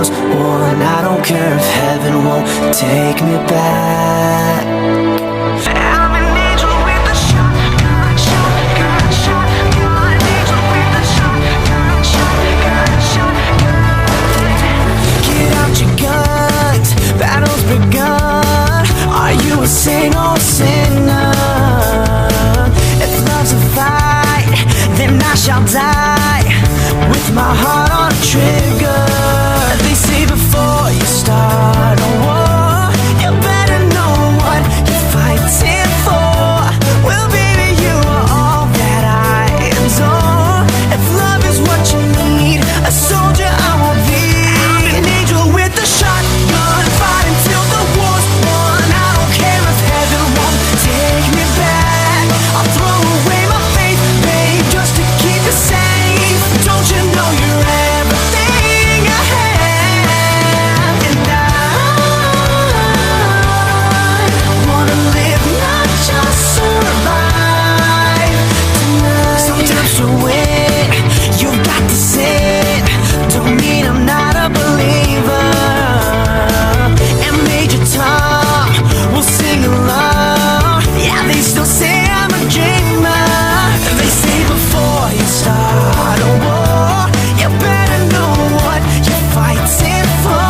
wars won. I don't care if heaven won't take me back. I'm an angel with a shotgun, shotgun, shotgun. Angel with a shotgun, shotgun, shotgun. Get out your guns, battle's begun. Are you a saint or a sinner? If love's a fight, then I shall die with my heart on a trigger. They say before you start a war, you better know what you're fighting for. Well, baby, you are all that I adore. If love is what you need, a soldier I will be. I'm an angel with a shotgun, fighting till the war's won. I don't care if heaven won't take me back. I'll throw away my faith, babe, just to keep it safe. Don't you know you're everything I have? And I wanna live, not just survive tonight. Sometimes to win, you've got to sin. Don't mean I'm not a believer. And Major Tom will sing along. Yeah, they still say I'm a dreamer. They say before you start a war, you better know what you're fighting for.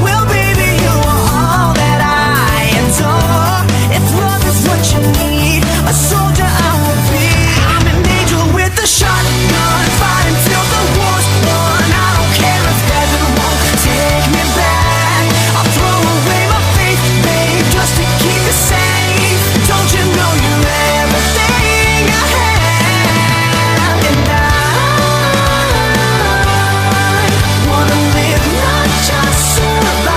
Well, baby, you are all that I adore. If love is what you need, a soldier I will be. I'm an angel with a shotgun, fighting till the war's won. I don't care if heaven won't take me back. I'll throw away my faith, babe, just to keep it safe. Don't you know you're everything I have? And I wanna live, not just survive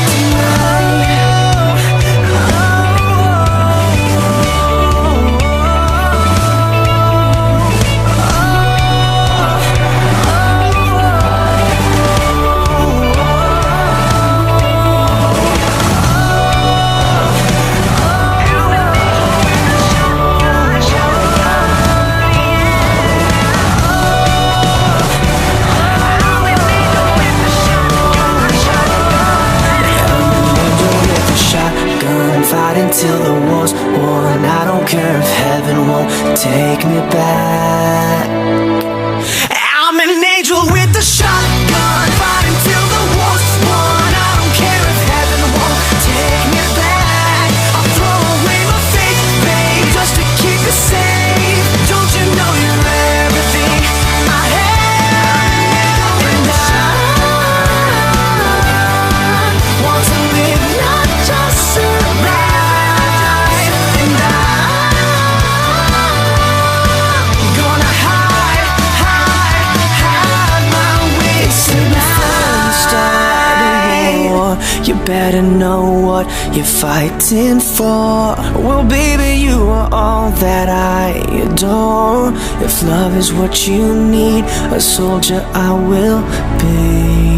tonight. Fighting till the war's won. I don't care if heaven won't take me back. I'm an angel with a shotgun, fighting till the war's won. I don't care if heaven won't take me back. I'll throw away my faith, babe, just to keep it safe. Don't you know you're everything I have? And I want to live, not just survive. And I'm gonna hide my ways tonight. Start a war, you better know what you're fighting for. Well, baby, you are all that I adore. If love is what you need, a soldier I will be.